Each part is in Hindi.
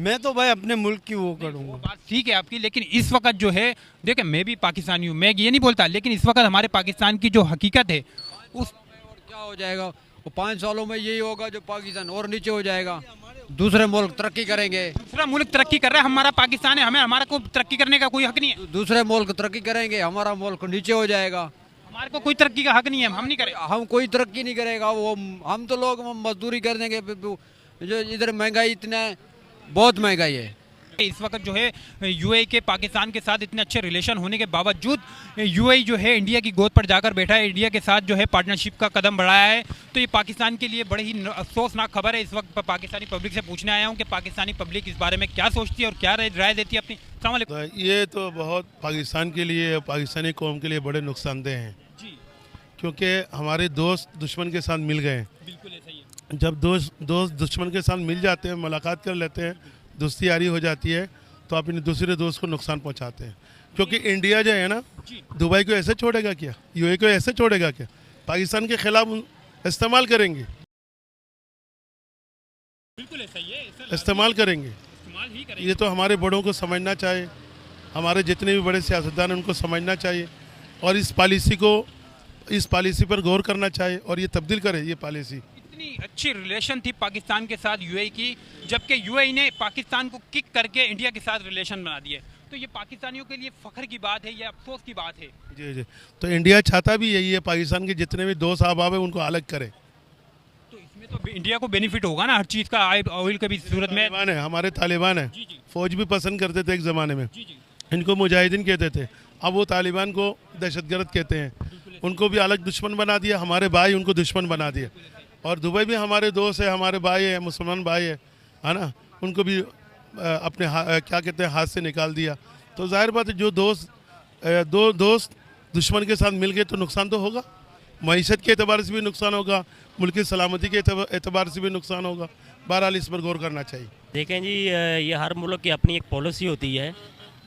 मैं तो भाई अपने मुल्क की वो वो करूँगा। बात ठीक है आपकी, लेकिन इस वक्त जो है, देखिए मैं भी पाकिस्तानी हूँ, मैं ये नहीं बोलता, लेकिन इस वक्त हमारे पाकिस्तान की जो हकीकत है उस और क्या हो जाएगा, वो 5 सालों में यही होगा जो पाकिस्तान और नीचे हो जाएगा, दूसरे मुल्क तरक्की करेंगे। दूसरा मुल्क तरक्की कर रहा है, हमारा पाकिस्तान है, हमें हमारा को तरक्की करने का कोई हक नहीं है। दूसरे मुल्क तरक्की करेंगे, हमारा मुल्क नीचे हो जाएगा। हमारे को कोई तरक्की का हक नहीं है, हम नहीं करें। हम कोई तरक्की नहीं करेगा, वो हम तो लोग मजदूरी कर देंगे। जो इधर महंगाई इतना है, बहुत महंगाई है। इस वक्त जो है यूएई के पाकिस्तान के साथ इतने अच्छे रिलेशन होने के बावजूद यूएई जो है इंडिया की गोद पर जाकर बैठा है, इंडिया के साथ जो है पार्टनरशिप का कदम बढ़ाया है। तो ये पाकिस्तान के लिए बड़ी ही अफसोसनाक खबर है। इस वक्त पाकिस्तानी पब्लिक से पूछने आया हूँ कि पाकिस्तानी पब्लिक इस बारे में क्या सोचती है और क्या राय देती है अपनी। अस्सलाम वालेकुम। तो ये तो बहुत पाकिस्तान के लिए, पाकिस्तानी कौम के लिए बड़े नुकसानदेह हैं, जी क्योंकि हमारे दोस्त दुश्मन के साथ मिल गए। बिल्कुल ऐसा ही है। जब दोस्त दुश्मन के साथ मिल जाते हैं, मुलाकात कर लेते हैं, दोस्ती यारी हो जाती है, तो आप अपने दूसरे दोस्त को नुकसान पहुंचाते हैं। क्योंकि इंडिया जो है ना, दुबई को ऐसे छोड़ेगा क्या, यूएई को ऐसे छोड़ेगा क्या? पाकिस्तान के खिलाफ इस्तेमाल करेंगे, बिल्कुल ऐसा ही है, इस्तेमाल करेंगे। इस्तेमाल ही करेंगे। ये तो हमारे बड़ों को समझना चाहिए, हमारे जितने भी बड़े सियासतदान हैं उनको समझना चाहिए, और इस पॉलिसी पर गौर करना चाहिए और ये तब्दील करे ये पॉलिसी। इतनी अच्छी रिलेशन थी पाकिस्तान के साथ यूएई की, जबकि यूएई ने पाकिस्तान को किक करके इंडिया के साथ रिलेशन बना दिए। तो ये पाकिस्तानियों के लिए फख्र की बात है, ये अफसोस की बात है। जी जी, तो इंडिया चाहता भी यही है, पाकिस्तान के जितने भी दोस्त अहबाब हैं उनको अलग करे। तो इसमें तो इंडिया को बेनिफिट होगा ना हर चीज़ का, ऑयल के भी सूरत में। तालिबान है, हमारे तालिबान है, जी जी फौज भी पसंद करते थे एक ज़माने में, जी जी, इनको मुजाहिदीन कहते थे, अब वो तालिबान को दहशतगर्द कहते हैं, उनको भी अलग दुश्मन बना दिया, हमारे भाई उनको दुश्मन बना दिया। और दुबई भी हमारे दोस्त है, हमारे भाई है, मुसलमान भाई है ना, उनको भी अपने क्या कहते हैं हाथ से निकाल दिया। तो जाहिर बात है, जो दो दोस्त दुश्मन के साथ मिल गए तो नुकसान तो होगा, मईशत के एतबार से भी नुकसान होगा, मुल्क की सलामती के एतबार से भी नुकसान होगा। बहरहाल इस पर गौर करना चाहिए। देखें जी, ये हर मुल्क की अपनी एक पॉलिसी होती है,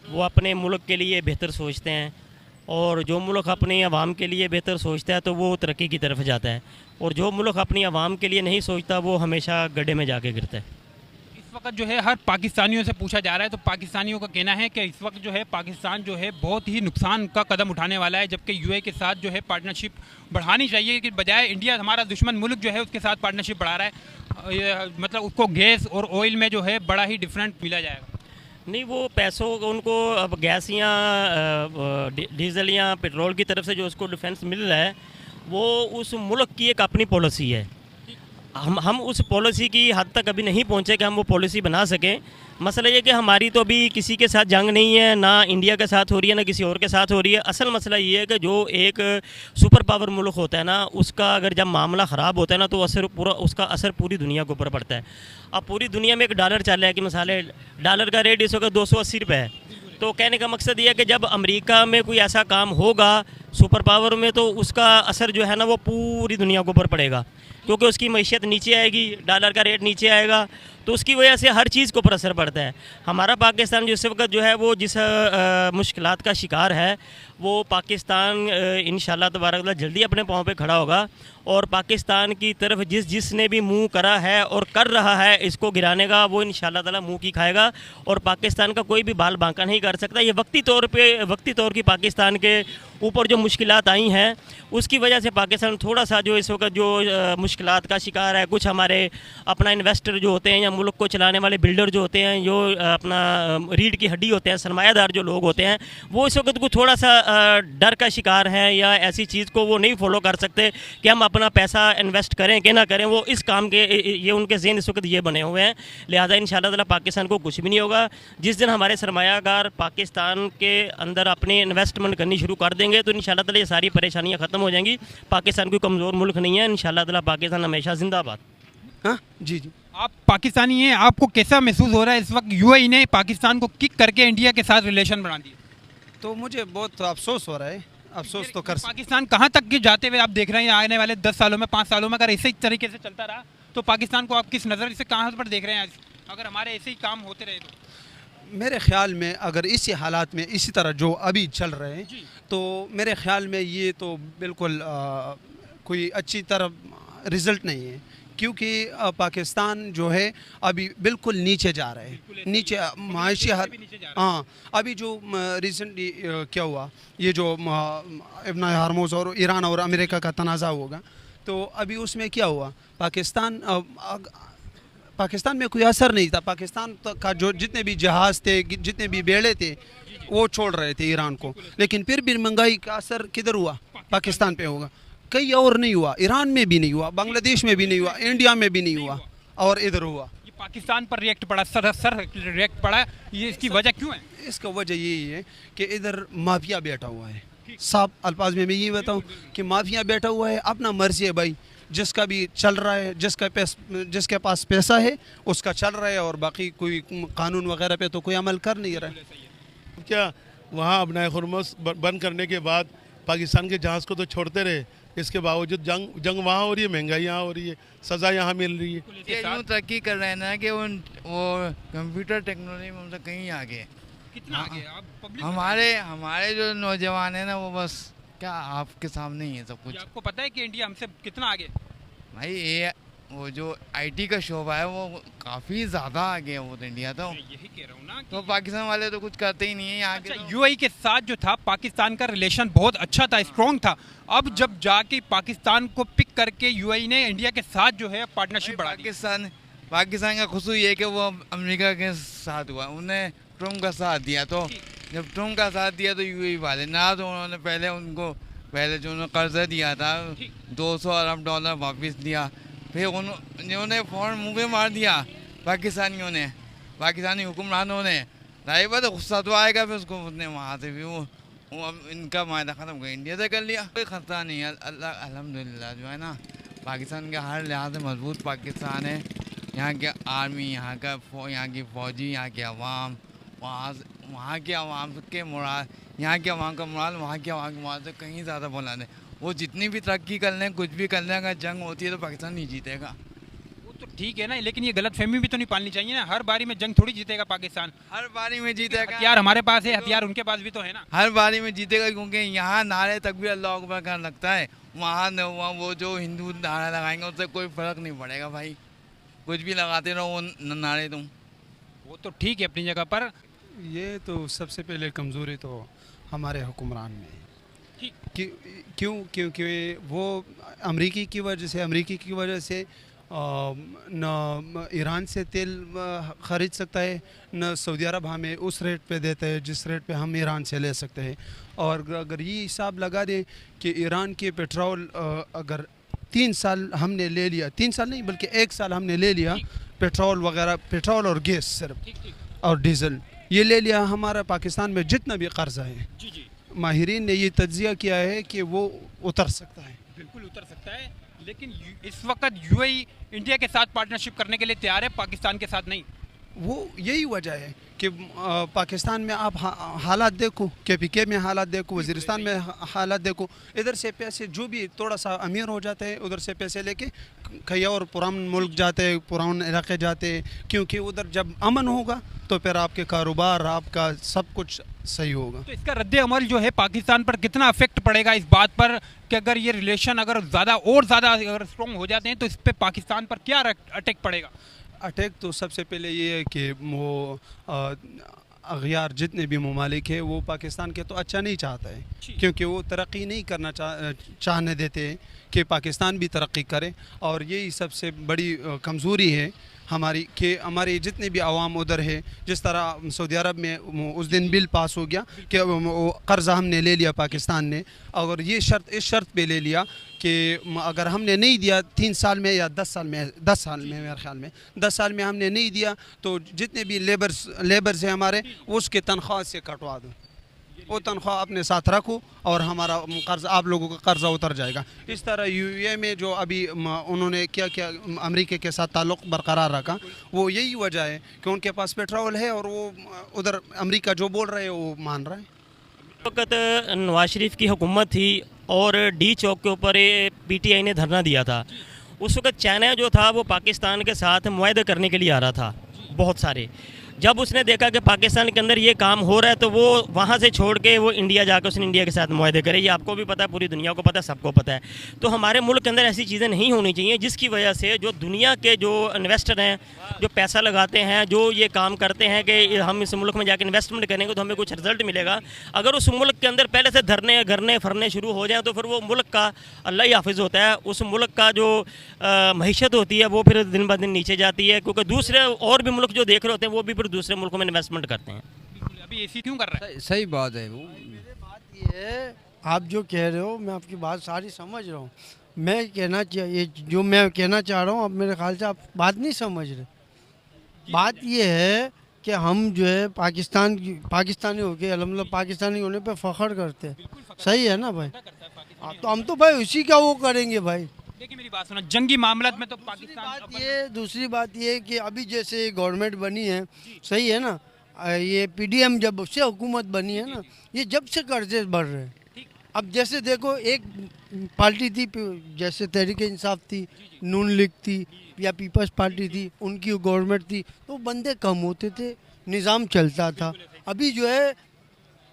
वो अपने मुल्क के लिए बेहतर सोचते हैं, और जो मुल्क अपनी आवाम के लिए बेहतर सोचता है तो वो तरक्की की तरफ जाता है, और जो मुल्क अपनी आवाम के लिए नहीं सोचता वो हमेशा गड्ढे में जाके गिरता है। इस वक्त जो है हर पाकिस्तानियों से पूछा जा रहा है, तो पाकिस्तानियों का कहना है कि इस वक्त जो है पाकिस्तान जो है बहुत ही नुकसान का कदम उठाने वाला है, जबकि यूएई के साथ जो है पार्टनरशिप बढ़ानी चाहिए कि बजाय इंडिया हमारा दुश्मन मुल्क जो है उसके साथ पार्टनरशिप बढ़ा रहा है। मतलब उसको गैस और ऑयल में जो है बड़ा ही डिफरेंट मिला जाएगा। नहीं, वो पैसों उनको अब गैस या डीजल या पेट्रोल की तरफ से जो उसको डिफेंस मिल रहा है, वो उस मुल्क की एक अपनी पॉलिसी है। हम उस पॉलिसी की हद तक अभी नहीं पहुँचे कि हम वो पॉलिसी बना सकें। मसला ये कि हमारी तो अभी किसी के साथ जंग नहीं है, ना इंडिया के साथ हो रही है, ना किसी और के साथ हो रही है। असल मसला ये है कि जो एक सुपर पावर मुल्क होता है ना, उसका अगर जब मामला ख़राब होता है ना, तो उसका असर पूरी दुनिया के ऊपर पड़ता है। अब पूरी दुनिया में एक डॉलर चल रहा है कि मिसाल डॉलर का रेट इस वक्त 280 रुपये है। तो कहने का मकसद ये है कि जब अमेरिका में कोई ऐसा काम होगा सुपर पावर में, तो उसका असर जो है ना वो पूरी दुनिया के ऊपर पड़ेगा, क्योंकि उसकी मैशियत नीचे आएगी, डॉलर का रेट नीचे आएगा, तो उसकी वजह से हर चीज़ के ऊपर असर पड़ता है। हमारा पाकिस्तान जो इस वक्त जो है वो जिस मुश्किलात का शिकार है, वो पाकिस्तान इंशाल्लाह तबारक जल्दी अपने पाँव पे खड़ा होगा, और पाकिस्तान की तरफ जिसने भी मुंह करा है और कर रहा है इसको गिराने का, वो इंशाल्लाह ताला मुंह की खाएगा, और पाकिस्तान का कोई भी बाल बांका नहीं कर सकता। ये वक्ती तौर की पाकिस्तान के ऊपर जो मुश्किलात आई हैं, उसकी वजह से पाकिस्तान थोड़ा सा जो इस वक्त जो मुश्किलात का शिकार है। कुछ हमारे अपना इन्वेस्टर जो होते हैं या मुल्क को चलाने वाले बिल्डर जो होते हैं, जो अपना रीढ़ की हड्डी होते हैं, सरमायादार जो लोग होते हैं, वो इस वक्त को थोड़ा सा डर का शिकार हैं, या ऐसी चीज़ को वो नहीं फॉलो कर सकते कि हम अपना पैसा इन्वेस्ट करें कि ना करें। वो इस काम के ये उनके ज़हन इस वक्त ये बने हुए हैं। लिहाजा इंशाल्लाह ताला पाकिस्तान को कुछ भी नहीं होगा। जिस दिन हमारे सरमायाकार पाकिस्तान के अंदर अपनी इन्वेस्टमेंट करनी शुरू कर देंगे, तो इंशाल्लाह ताला ये सारी परेशानियाँ ख़त्म हो जाएंगी। पाकिस्तान कोई कमज़ोर मुल्क नहीं है, इंशाल्लाह ताला पाकिस्तान हमेशा जिंदाबाद। हाँ जी जी। आप पाकिस्तानी हैं, आपको कैसा महसूस हो रहा है इस वक्त यूएई ने पाकिस्तान को किक करके इंडिया के साथ रिलेशन बना दिए? तो मुझे बहुत अफसोस हो रहा है, अफसोस तो कर पाकिस्तान कहाँ तक के जाते हुए आप देख रहे हैं आने वाले 10 सालों में, 5 सालों में? अगर ऐसे ही तरीके से चलता रहा तो पाकिस्तान को आप किस नज़र से कहाँ पर देख रहे हैं अगर हमारे ऐसे ही काम होते रहे तो? मेरे ख्याल में अगर इसी हालात में इसी तरह जो अभी चल रहे हैं, तो मेरे ख्याल में ये तो बिल्कुल कोई अच्छी तरह रिज़ल्ट नहीं है, क्योंकि पाकिस्तान जो है अभी बिल्कुल नीचे जा रहा है, नीचे माशी हर। हाँ, अभी जो रिसेंटली क्या हुआ, ये जो इब्न हरमुज़ और ईरान और अमेरिका का तनाज़ा होगा, तो अभी उसमें क्या हुआ, पाकिस्तान में कोई असर नहीं था। पाकिस्तान का जो जितने भी जहाज़ थे, जितने भी बेड़े थे, वो छोड़ रहे थे ईरान को, लेकिन फिर भी महंगाई का असर किधर हुआ, पाकिस्तान पे होगा, कहीं और नहीं हुआ। ईरान में भी नहीं हुआ, बांग्लादेश में भी नहीं हुआ, इंडिया में भी नहीं हुआ, और इधर हुआ। ये पाकिस्तान पर रिएक्ट पड़ा, सर रिएक्ट पड़ा, ये इसकी वजह क्यों है? इसका वजह यही है कि इधर माफिया बैठा हुआ है। साफ अल्फाज में मैं यही बताऊं कि माफिया बैठा हुआ है, अपना मर्जी है भाई, जिसका भी चल रहा है, जिसके पास पैसा है उसका चल रहा है, और बाकी कोई कानून वगैरह पे तो कोई अमल कर नहीं रहा है। क्या वहाँ अपना हुर्मुज़ बंद करने के बाद पाकिस्तान के जहाज़ को तो छोड़ते रहे, इसके बावजूद जंग वहाँ हो रही है, महंगाई यहाँ हो रही है, सज़ा यहाँ मिल रही है। ये यूँ तरक्की कर रहे हैं ना कि वो कंप्यूटर टेक्नोलॉजी में उनसे कहीं आगे है। कितना आगे आप पब्लिक हमारे जो नौजवान है ना, वो बस क्या आपके सामने ही है सब कुछ। आपको पता है कि इंडिया हमसे कितना आगे? भाई ये वो जो आईटी का शोबा है वो काफ़ी ज़्यादा आगे है, वो तो इंडिया तो। यही कह रहा हूँ ना, तो पाकिस्तान वाले तो कुछ करते ही नहीं है यहाँ के। अच्छा, यूएई के साथ जो था पाकिस्तान का रिलेशन बहुत अच्छा था, स्ट्रॉन्ग था। अब जब जाके पाकिस्तान को पिक करके यूएई ने इंडिया के साथ जो है पार्टनरशिप बढ़ा दी। पाकिस्तान का खुशू ये कि वो अमेरिका के साथ हुआ, उन्हें ट्रम्प का साथ दिया, तो जब ट्रम्प का साथ दिया तो यूएई वाले ना, तो उन्होंने पहले जो उन्होंने कर्जा दिया था 200 अरब डॉलर वापस दिया, फिर उन्होंने फ़ौरन मुँह पे मार दिया पाकिस्तानी हुक्मरानों ने। राय बात गुस्सा तो आएगा, फिर उसको उसने वहाँ से भी वो अब इनका मायदा ख़त्म कर इंडिया से कर लिया। कोई खतरा नहीं है, अल्लाह अल्हम्दुलिल्लाह जो है ना, पाकिस्तान के हर लिहाज से मजबूत पाकिस्तान है। यहाँ के आर्मी, यहाँ की फ़ौजी, यहाँ के अवाम, वहाँ के अवाम के मुराद, यहाँ के अवाम का मुराद वहाँ के अवाम के मुराद से कहीं ज़्यादा बुलंद है। वो जितनी भी तरक्की कर लें, कुछ भी कर लें, अगर जंग होती है तो पाकिस्तान नहीं जीतेगा। वो तो ठीक है ना, लेकिन ये गलतफहमी भी तो नहीं पालनी चाहिए ना, हर बारी में जंग थोड़ी जीतेगा पाकिस्तान। हर बारी में जीतेगा, हथियार हमारे पास है, हथियार उनके पास भी तो है ना। हर बारी में जीतेगा, क्योंकि यहाँ नारे तकबीर अल्लाह अकबर का लगता है, वहाँ वो जो हिंदू नारा लगाएंगे उससे कोई फ़र्क नहीं पड़ेगा भाई, कुछ भी लगाते रहो वो नारे तुम। वो तो ठीक है अपनी जगह पर। ये तो सबसे पहले कमज़ोरी तो हमारे हुक्मरान में है। क्योंकि वो अमेरिकी की वजह से न ईरान से तेल ख़रीद सकता है, न सऊदी अरब हमें उस रेट पे देता है जिस रेट पे हम ईरान से ले सकते हैं। और अगर ये हिसाब लगा दें कि ईरान के पेट्रोल अगर 3 साल हमने ले लिया, 3 साल नहीं बल्कि 1 साल हमने ले लिया, पेट्रोल वगैरह, पेट्रोल और गैस सिर्फ और डीज़ल ये ले लिया, हमारा पाकिस्तान में जितना भी कर्जा है, माहिरीन ने ये तज्जिया किया है कि वो उतर सकता है। बिल्कुल उतर सकता है, लेकिन इस वक्त यूएई इंडिया के साथ पार्टनरशिप करने के लिए तैयार है, पाकिस्तान के साथ नहीं। वो यही वजह है कि पाकिस्तान में आप हालात देखो, KPK में हालात देखो, वज़ीरिस्तान में हालात देखो, इधर से पैसे जो भी थोड़ा सा अमीर हो जाते हैं उधर से पैसे लेके कहीं और पुरान मुल्क जाते हैं, पुरान इलाके जाते हैं, क्योंकि उधर जब अमन होगा तो फिर आपके कारोबार, आपका सब कुछ सही होगा। तो इसका रद्द अमल जो है पाकिस्तान पर कितना अफेक्ट पड़ेगा इस बात पर कि अगर ये रिलेशन अगर ज़्यादा अगर स्ट्रॉन्ग हो जाते हैं तो इस पर पाकिस्तान पर क्या अटैक पड़ेगा? अटैक तो सबसे पहले ये है कि वो अगयार जितने भी ममालिक है वो पाकिस्तान के तो अच्छा नहीं चाहता है, क्योंकि वो तरक्की नहीं करना चाहने देते हैं कि पाकिस्तान भी तरक्की करे। और यही सबसे बड़ी कमज़ोरी है हमारी कि हमारे जितने भी अवाम उधर है, जिस तरह सऊदी अरब में उस दिन बिल पास हो गया कि कर्ज़ा हमने ले लिया पाकिस्तान ने, और ये इस शर्त पे ले लिया कि अगर हमने नहीं दिया 3 साल में या 10 साल में मेरे ख्याल में 10 साल में हमने नहीं दिया तो जितने भी लेबर्स हैं हमारे उसके तनख्वाह से कटवा दो, वो तनख्वाह अपने साथ रखो और हमारा कर्ज़, आप लोगों का कर्ज़ा उतर जाएगा। इस तरह यूए में जो अभी उन्होंने क्या अमेरिका के साथ ताल्लुक़ बरकरार रखा, वो यही वजह है कि उनके पास पेट्रोल है और वो उधर अमेरिका जो बोल रहे हैं वो मान रहा है। वक्त नवाज शरीफ की हुकूमत थी और डी चौक के ऊपर PTI ने धरना दिया था। उस वक्त चाइना जो था वो पाकिस्तान के साथ मुआहदे करने के लिए आ रहा था बहुत सारे, जब उसने देखा कि पाकिस्तान के अंदर ये काम हो रहा है तो वो वहाँ से छोड़ के वो इंडिया जाकर उसने इंडिया के साथ मुआहदे करे। ये आपको भी पता है, पूरी दुनिया को पता है, सबको पता है। तो हमारे मुल्क के अंदर ऐसी चीज़ें नहीं होनी चाहिए जिसकी वजह से जो दुनिया के जो इन्वेस्टर हैं, जो पैसा लगाते हैं, जो ये काम करते हैं कि हम इस मुल्क में जाकर इन्वेस्टमेंट करेंगे तो हमें कुछ रिजल्ट मिलेगा, अगर उस मुल्क के अंदर पहले से धरने गरने फरने शुरू हो जाएँ तो फिर वो मुल्क का अल्लाह ही हाफिज़ होता है। उस मुल्क का जो मईशत होती है वो फिर दिन ब दिन नीचे जाती है, क्योंकि दूसरे और भी मुल्क जो देख रहे होते हैं वो भी फिर दूसरे मुल्कों में इन्वेस्टमेंट करते हैं। अभी एसी क्यों कर रहा है? सही बात है वो। बात ये है, आप जो कह रहे हो मैं आपकी बात सारी समझ रहा हूँ। मैं कहना चाहिए जो मैं कहना चाह रहा हूँ, अब मेरे ख्याल से आप बात नहीं समझ रहे। बात ये है कि हम जो है पाकिस्तानी होके अल्हम्दुलिल्लाह पाकिस्तानी होने पे फ़ख्र करते हैं, सही है ना भाई? तो हम तो भाई उसी का वो करेंगे भाई। देखिए मेरी बात सुनो, जंगी मामलात में तो पाकिस्तान दूसरी बात ये कि अभी जैसे गवर्नमेंट बनी है, सही है ना, ये पीडीएम जब से हुकूमत बनी है ना, ये जब से कर्जे बढ़ रहे हैं। अब जैसे देखो एक पार्टी थी जैसे तहरीक इंसाफ थी, नून लीग थी या पीपल्स पार्टी थी, उनकी गवर्नमेंट थी तो बंदे कम होते थे, निज़ाम चलता था। अभी जो है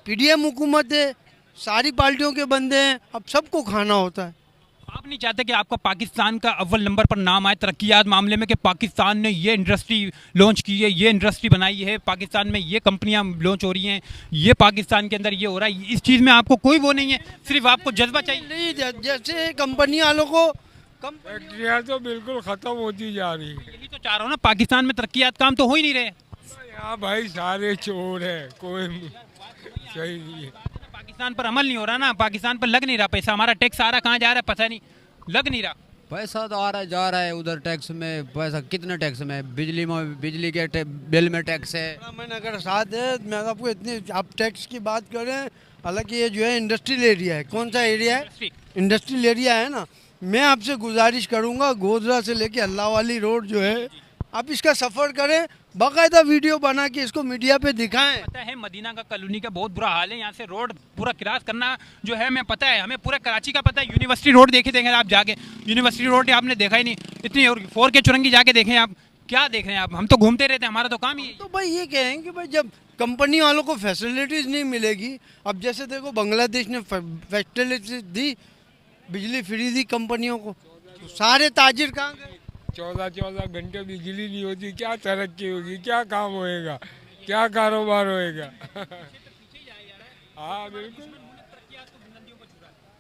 पीडीएम हुकूमत है, सारी पार्टियों के बंदे हैं, अब सबको खाना होता है। आप नहीं चाहते कि आपका पाकिस्तान का अव्वल नंबर पर नाम आए तरक्यात मामले में, कि पाकिस्तान ने ये इंडस्ट्री लॉन्च की है, ये इंडस्ट्री बनाई है, पाकिस्तान में ये कंपनियां लॉन्च हो रही हैं, ये पाकिस्तान के अंदर ये हो रहा है, इस चीज़ में आपको कोई वो नहीं है, सिर्फ आपको जज्बा चाहिए? नहीं, जैसे कंपनी वालों को फैक्ट्रियाँ तो बिल्कुल ख़त्म होती जा रही है। यही तो चाह रहा हूँ ना, पाकिस्तान में तरक्यात काम तो हो ही नहीं रहे। यहाँ भाई सारे चोर हैं, कोई सही नहीं है। पाकिस्तान पर अमल नहीं हो रहा ना, पाकिस्तान पर लग नहीं रहा पैसा, हमारा टैक्स आ रहा कहाँ जा रहा है पता नहीं, लग नहीं रहा। पैसा तो आ रहा जा रहा है उधर, टैक्स में पैसा कितने टैक्स में, बिजली के बिल में टैक्स है। मैंने अगर साथ है मैं आपको इतनी, आप टैक्स की बात करें, हालांकि ये जो है इंडस्ट्रियल एरिया है। कौन सा एरिया है? इंडस्ट्रियल एरिया है ना। मैं आपसे गुजारिश करूंगा, गोधरा से लेके अल्लाह वाली रोड जो है, आप इसका सफ़र करें, बाकायदा वीडियो बना के इसको मीडिया पे दिखाएं। पता है मदीना का कॉलोनी का बहुत बुरा हाल है, यहाँ से रोड पूरा क्रॉस करना जो है, हमें पता है, हमें पूरा कराची का पता है। यूनिवर्सिटी रोड देखे आप जाके, यूनिवर्सिटी रोड आपने देखा ही नहीं, इतनी 4 के चुरंगी जाके देखें आप, क्या देख रहे हैं आप? हम तो घूमते रहते हैं, हमारा तो काम ही है। तो भाई ये कहें कि भाई जब कंपनी वालों को फैसिलिटीज़ नहीं मिलेगी, अब जैसे देखो बांग्लादेश ने फैसिलिटीज दी, बिजली फ्री दी कंपनियों को, तो सारे ताजिर कहाँ गए? 14 घंटे बिजली नहीं होती, क्या तरक्की होगी, क्या काम होएगा, क्या कारोबार होएगा? हाँ बिल्कुल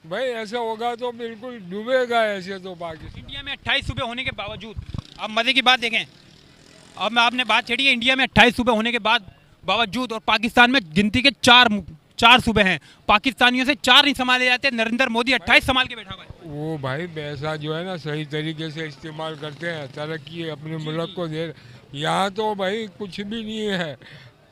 भाई, ऐसा होगा तो बिल्कुल डूबेगा ऐसे तो पाकिस्तान। इंडिया में 28 सूबे होने के बावजूद, अब मजे की बात देखें, अब मैं आपने बात छेड़ी है, इंडिया में 28 सूबे होने के बावजूद, और पाकिस्तान में गिनती के 4 सूबे हैं, पाकिस्तानियों से 4 नहीं संभाले जाते, नरेंद्र मोदी 28 संभाल के बैठा हुआ है। वो भाई पैसा जो है ना सही तरीके से इस्तेमाल करते हैं, तरक्की अपने मुल्क को दे। यहाँ तो भाई कुछ भी नहीं है,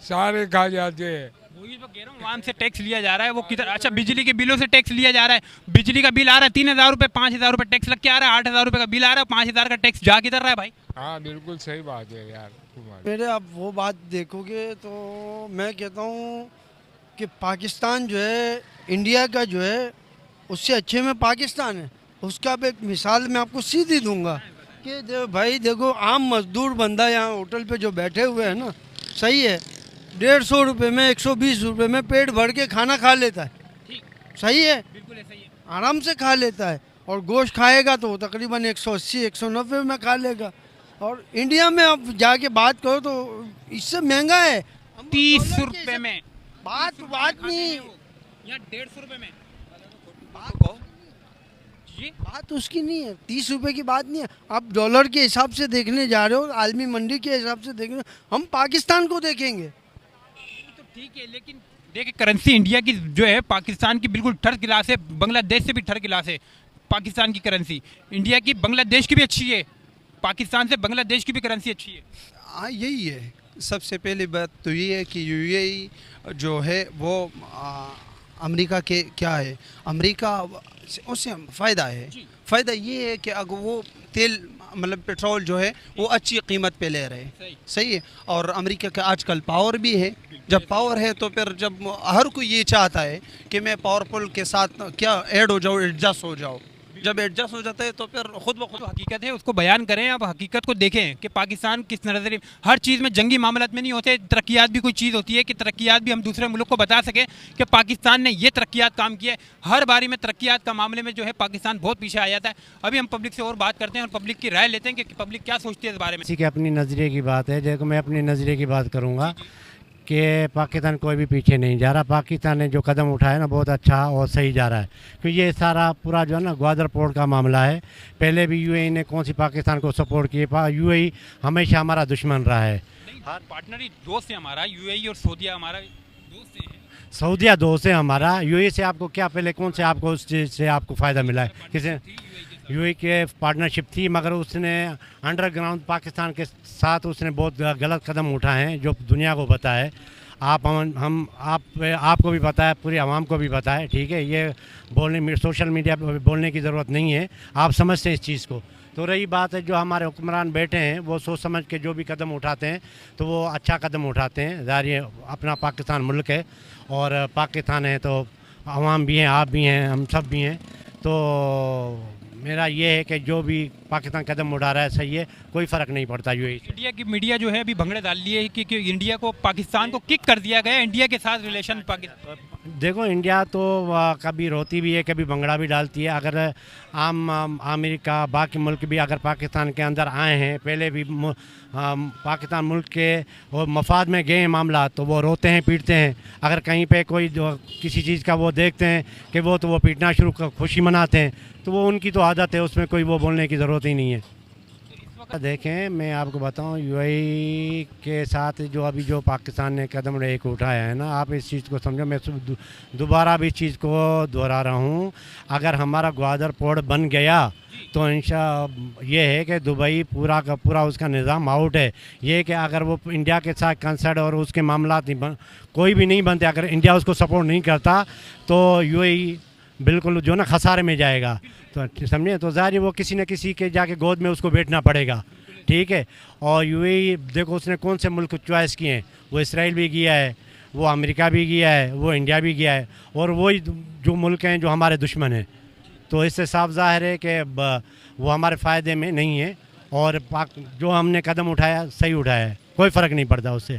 सारे खा जाते हैं। वही तो कह रहा हूँ, वहाँ से टैक्स लिया जा रहा है, वो किधर? अच्छा, बिजली के बिलों से टैक्स लिया जा रहा है, बिजली का बिल आ रहा है 3000 रुपये, 5000 रुपये टैक्स लग के आ रहा है, 8000 रुपये का बिल आ रहा है, 5000 का टैक्स जा किधर रहा है भाई? हाँ बिल्कुल सही बात है यार तुम्हारी। मेरे आप वो बात देखोगे तो मैं कहता हूँ कि पाकिस्तान जो है इंडिया का जो है उससे अच्छे में पाकिस्तान है। उसका अब एक मिसाल मैं आपको सीधी दूंगा कि भाई देखो, आम मजदूर बंदा यहाँ होटल पे जो बैठे हुए हैं ना, सही है, 150 रुपये में 120 रुपये में पेट भर के खाना खा लेता है, सही है, बिल्कुल सही है, आराम से खा लेता है। और गोश्त खाएगा तो तकरीबन 180 190 में खा लेगा। और इंडिया में आप जाके बात करो तो इससे महंगा है, 30 रुपये में। बात नहीं, यहाँ 150 रुपये में बात उसकी नहीं है, 30 रुपए की बात नहीं है। आप डॉलर के हिसाब से देखने जा रहे हो, आलमी मंडी के हिसाब से देख रहे हो, हम पाकिस्तान को देखेंगे तो ठीक है, लेकिन देखिए करेंसी इंडिया की जो है पाकिस्तान की बिल्कुल थर्ड क्लास है, बांग्लादेश से भी थर्ड क्लास है पाकिस्तान की करेंसी। इंडिया की बांग्लादेश की भी अच्छी है, पाकिस्तान से बांग्लादेश की भी करेंसी अच्छी है। हाँ यही है, सबसे पहली बात तो ये है कि यूएई जो है वो अमेरिका के क्या है, अमेरिका उससे फ़ायदा है। फ़ायदा ये है कि अगर वो तेल मतलब पेट्रोल जो है वो अच्छी कीमत पे ले रहे हैं, सही है। और अमेरिका का आजकल पावर भी है, जब पावर है तो फिर जब हर कोई ये चाहता है कि मैं पावरफुल के साथ क्या ऐड हो जाऊँ, एडजस्ट हो जाओ, जब एडजस्ट हो जाता है तो फिर खुद ब खुद तो हकीकत है उसको बयान करें। अब हकीकत को देखें कि पाकिस्तान किस नज़रिए, हर चीज़ में जंगी मामलात में नहीं होते, तरक्यात भी कोई चीज़ होती है कि तरक्यात भी हम दूसरे मुल्क को बता सकें कि पाकिस्तान ने ये तरक्यात काम किया है। हर बारी में तरक्यात का मामले में जो है पाकिस्तान बहुत पीछे आ जाता है। अभी हम पब्लिक से और बात करते हैं और पब्लिक की राय लेते हैं कि पब्लिक क्या सोचती है इस बारे में। किसी की अपनी नज़रिए की बात है, जैसे मैं अपनी नज़रिए की बात करूँगा कि पाकिस्तान कोई भी पीछे नहीं जा रहा। पाकिस्तान ने जो कदम उठाया ना बहुत अच्छा और सही जा रहा है, क्योंकि ये सारा पूरा जो है ना ग्वादर पोर्ट का मामला है। पहले भी यूएई ने कौन सी पाकिस्तान को सपोर्ट किए, यूएई हमेशा हमारा दुश्मन रहा है। हर पार्टनर ही दोस्त है हमारा, यूएई और सऊदीया हमारा दोस्त है। सऊदीया दोस्त है हमारा। यूएई से आपको क्या, पहले कौन से आपको उस चीज़ से आपको फ़ायदा मिला है? किसी यूएई के पार्टनरशिप थी, मगर उसने अंडरग्राउंड पाकिस्तान के साथ उसने बहुत गलत कदम उठाए हैं जो दुनिया को पता है। आपको भी पता है, पूरी आवाम को भी पता है। ठीक है, ये बोलने सोशल मीडिया पर बोलने की ज़रूरत नहीं है, आप समझते हैं इस चीज़ को। तो रही बात है जो हमारे हुक्मरान बैठे हैं वो सोच समझ के जो भी कदम उठाते हैं तो वो अच्छा कदम उठाते हैं। ज़ाहिर अपना पाकिस्तान मुल्क है और पाकिस्तान है तो आवाम भी हैं, आप भी हैं, हम सब भी हैं। तो मेरा ये है कि जो भी पाकिस्तान कदम उठा रहा है सही है, कोई फ़र्क नहीं पड़ता। यूएई इंडिया की मीडिया जो है अभी भंगड़े डाल लिए कि इंडिया को, पाकिस्तान को किक कर दिया गया, इंडिया के साथ रिलेशन पाकिस्तान। देखो इंडिया तो कभी रोती भी है, कभी भंगड़ा भी डालती है। अगर अमेरिका बाकी मुल्क भी अगर पाकिस्तान के अंदर आए हैं, पहले भी पाकिस्तान मुल्क के और मफाद में गए हैं मामला, तो वो रोते हैं पीटते हैं। अगर कहीं पे कोई जो किसी चीज़ का वो देखते हैं कि वो तो वो पीटना शुरू खुशी मनाते हैं, तो वो उनकी तो आदत है, उसमें कोई वो बोलने की ज़रूरत ही नहीं है। देखें मैं आपको बताऊं, यूएई के साथ जो अभी जो पाकिस्तान ने कदम एक उठाया है ना, आप इस चीज़ को समझो। मैं दोबारा भी इस चीज़ को दोहरा रहा हूं, अगर हमारा ग्वादर पोर्ट बन गया तो इंशाअल्लाह ये है कि दुबई पूरा का पूरा उसका निज़ाम आउट है। ये कि अगर वो इंडिया के साथ कंसर्ट और उसके मामला कोई भी नहीं बनते, अगर इंडिया उसको सपोर्ट नहीं करता तो यूएई बिल्कुल जो ना खसारे में जाएगा। तो समझे, तो ज़ाहिर वो किसी न किसी के जाके गोद में उसको बैठना पड़ेगा। ठीक है, और यूएई देखो उसने कौन से मुल्क चॉइस किए हैं, वो इसराइल भी किया है, वो अमेरिका भी किया है, वो इंडिया भी किया है, और वही जो मुल्क हैं जो हमारे दुश्मन हैं। तो इससे साफ ज़ाहिर है कि वो हमारे फ़ायदे में नहीं है, और जो हमने कदम उठाया सही उठाया है, कोई फ़र्क नहीं पड़ता उससे।